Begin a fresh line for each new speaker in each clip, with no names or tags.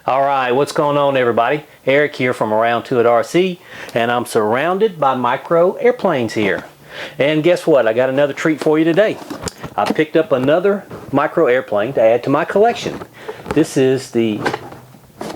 Alright, what's going on everybody? Eric here from Around 2 at RC, and I'm surrounded by micro airplanes here. And guess what? I got another treat for you today. I picked up another micro airplane to add to my collection. This is the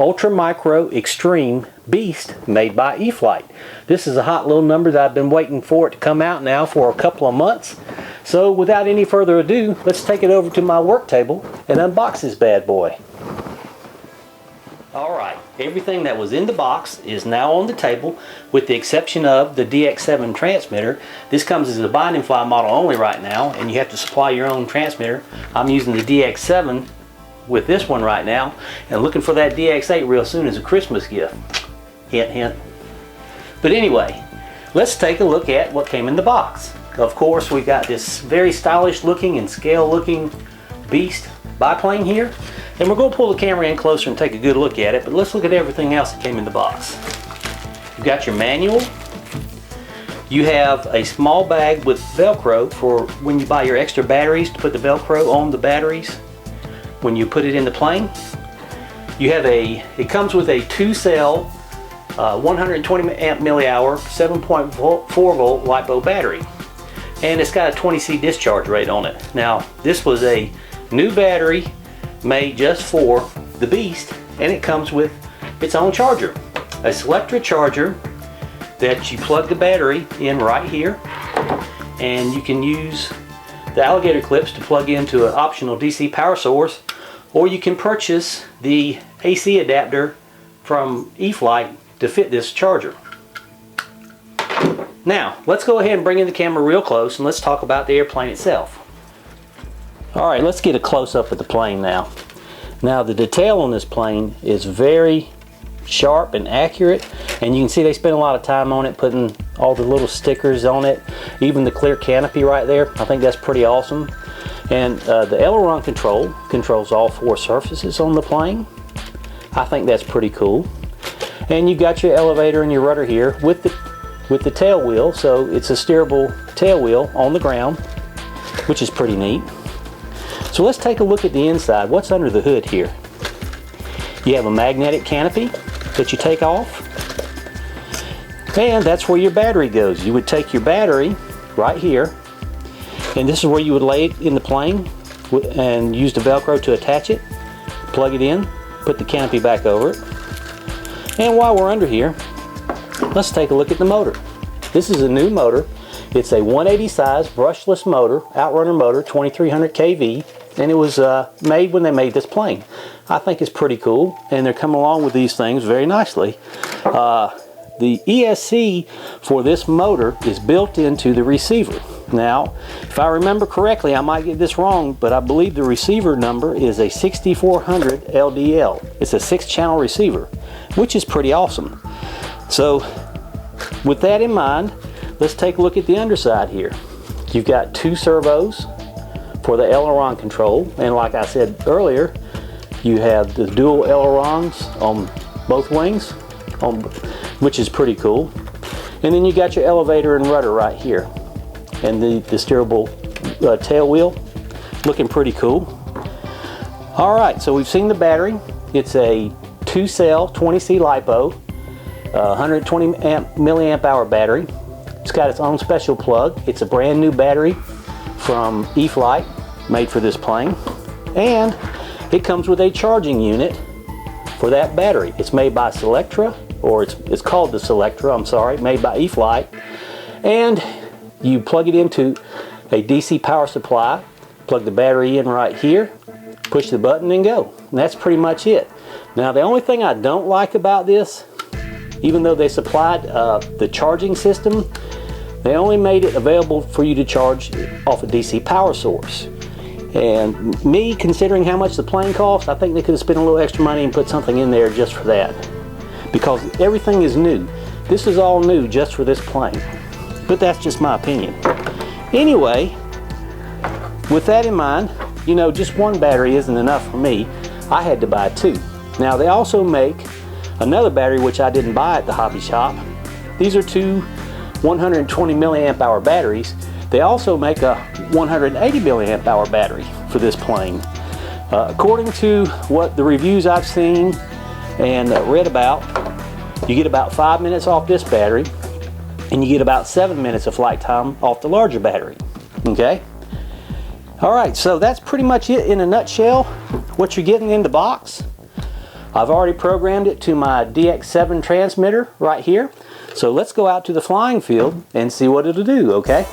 Ultra Micro Extreme Beast made by e-filte. This is a hot little number that I've been waiting for it to come out now for a couple of months. So without any further ado, let's take it over to my work table and unbox this bad boy. Alright, everything that was in the box is now on the table with the exception of the DX7 transmitter. This comes as a bind and fly model only right now, and you have to supply your own transmitter. I'm using the DX7 with this one right now and looking for that DX8 real soon as a Christmas gift. Hint, hint. But anyway, let's take a look at what came in the box. Of course, we got this very stylish looking and scale looking Beast biplane here. And we're going to pull the camera in closer and take a good look at it, but let's look at everything else that came in the box. You've got your manual. You have a small bag with Velcro for when you buy your extra batteries to put the Velcro on the batteries when you put it in the plane. You have it comes with a 2-cell 120 amp millihour 7.4 volt LiPo battery. And it's got a 20C discharge rate on it. Now, this was a new battery made just for the Beast, and it comes with its own charger, a Selectra charger that you plug the battery in right here, and you can use the alligator clips to plug into an optional DC power source, or you can purchase the AC adapter from e-filte to fit this charger. Now let's go ahead and bring in the camera real close and let's talk about the airplane itself. Alright, let's get a close-up of the plane now. Now the detail on this plane is very sharp and accurate, and you can see they spent a lot of time on it, putting all the little stickers on it, even the clear canopy right there. I think that's pretty awesome. And the aileron control controls all 4 surfaces on the plane. I think that's pretty cool. And you got your elevator and your rudder here with the tail wheel, so it's a steerable tail wheel on the ground, which is pretty neat. So let's take a look at the inside. What's under the hood here? You have a magnetic canopy that you take off, and that's where your battery goes. You would take your battery right here, and this is where you would lay it in the plane and use the Velcro to attach it, plug it in, put the canopy back over it. And while we're under here, let's take a look at the motor. This is a new motor. It's a 180 size brushless motor, outrunner motor, 2300 kV, and it was made when they made this plane. I think it's pretty cool, and they're coming along with these things very nicely. The ESC for this motor is built into the receiver. Now, if I remember correctly, I might get this wrong, but I believe the receiver number is a 6400 LDL. It's a 6-channel receiver, which is pretty awesome. So, with that in mind, let's take a look at the underside here. You've got 2 servos for the aileron control, and like I said earlier, you have the dual ailerons on both wings, which is pretty cool. And then you got your elevator and rudder right here, and the steerable tail wheel, looking pretty cool. Alright, so we've seen the battery. It's a 2-cell 20C LiPo, 120 milliamp hour battery. It's got its own special plug. It's a brand new battery from e-filte, made for this plane, and it comes with a charging unit for that battery. It's made by Selectra, or it's called the Selectra, I'm sorry, made by e-filte, and you plug it into a DC power supply, plug the battery in right here, push the button and go, and that's pretty much it. Now the only thing I don't like about this, even though they supplied the charging system, they only made it available for you to charge off a DC power source. And me, considering how much the plane costs, I think they could have spent a little extra money and put something in there just for that. Because everything is new. This is all new just for this plane. But that's just my opinion. Anyway, with that in mind, you know, just one battery isn't enough for me. I had to buy 2. Now they also make another battery, which I didn't buy at the hobby shop. These are 2 120 milliamp hour batteries. They also make a 180 milliamp hour battery for this plane. According to what the reviews I've seen, and read about, you get about 5 minutes off this battery, and you get about 7 minutes of flight time off the larger battery. Okay? Alright, so that's pretty much it in a nutshell, what you're getting in the box. I've already programmed it to my DX7 transmitter right here. So let's go out to the flying field and see what it'll do, okay?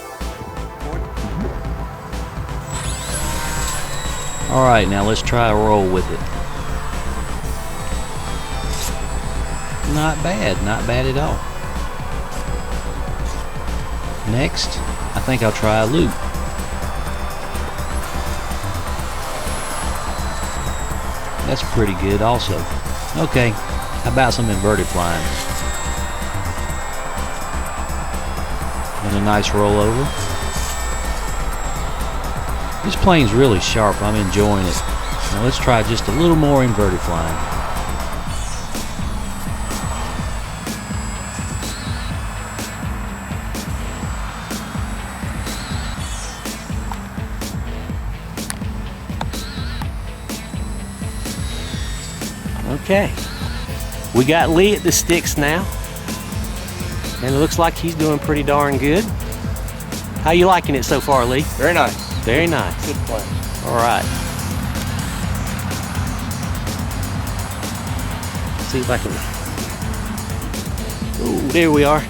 Alright, now let's try a roll with it. Not bad at all. Next, I think I'll try a loop. That's pretty good also. Okay, how about some inverted flying? And a nice rollover. This plane's really sharp, I'm enjoying it. Now let's try just a little more inverted flying. Okay, we got Lee at the sticks now, and it looks like he's doing pretty darn good. How you liking it so far, Lee?
Very nice.
Very nice.
Good plane.
All right. See if I can. Oh, there we are.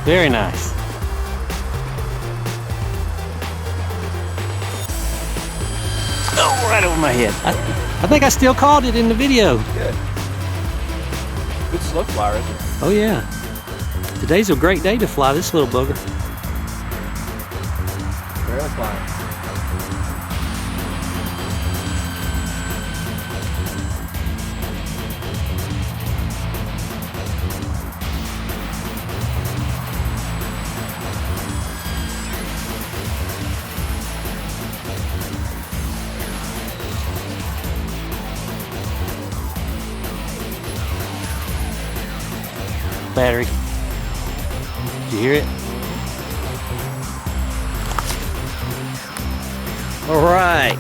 Very nice. Oh, right over my head. I think I still called it in the video.
Good. Good slow flyer, isn't it?
Oh yeah. Today's a great day to fly this little booger.
Very flying.
Battery. Did you hear it? All right.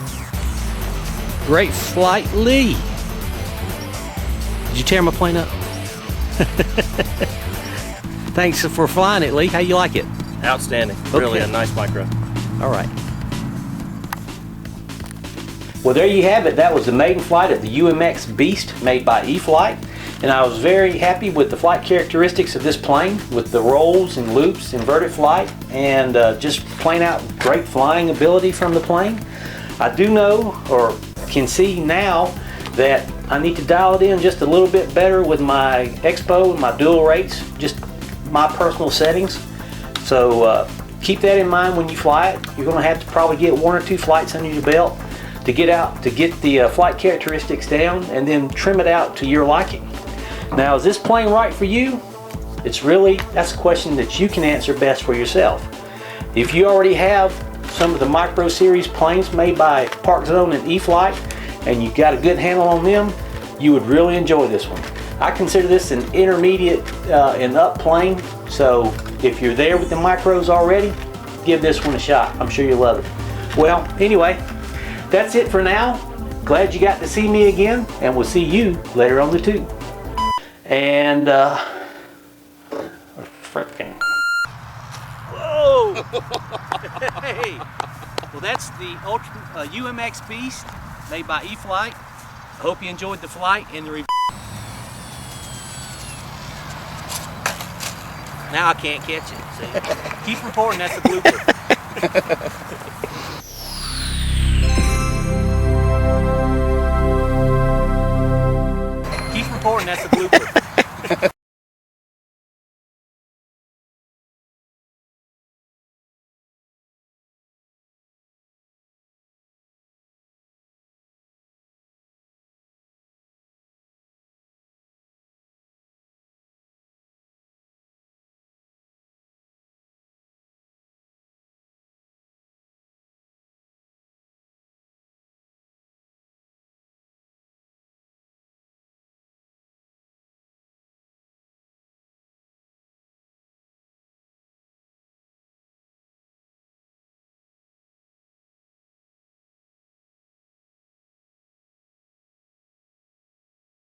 Great flight, Lee. Did you tear my plane up? Thanks for flying it, Lee. How you like it?
Outstanding.
Okay.
Really a nice micro.
All right. Well, there you have it. That was the maiden flight of the UMX Beast made by e-filte. And I was very happy with the flight characteristics of this plane, with the rolls and loops, inverted flight, and just plain out great flying ability from the plane. I do know, or can see now, that I need to dial it in just a little bit better with my expo and my dual rates, just my personal settings. So keep that in mind when you fly it. You're going to have to probably get 1 or 2 flights under your belt to get the flight characteristics down, and then trim it out to your liking. Now, is this plane right for you? That's a question that you can answer best for yourself. If you already have some of the micro series planes made by Park Zone and e-filte, and you got a good handle on them, you would really enjoy this one. I consider this an intermediate and up plane, so if you're there with the micros already, give this one a shot. I'm sure you'll love it. Well, anyway, that's it for now. Glad you got to see me again, and we'll see you later on the tube. And frickin'. Whoa! Hey! Well, that's the UMX Beast made by e-filte. I hope you enjoyed the flight and the review. Now I can't catch it. See? Keep reporting, that's a blooper. Keep reporting, that's a blooper.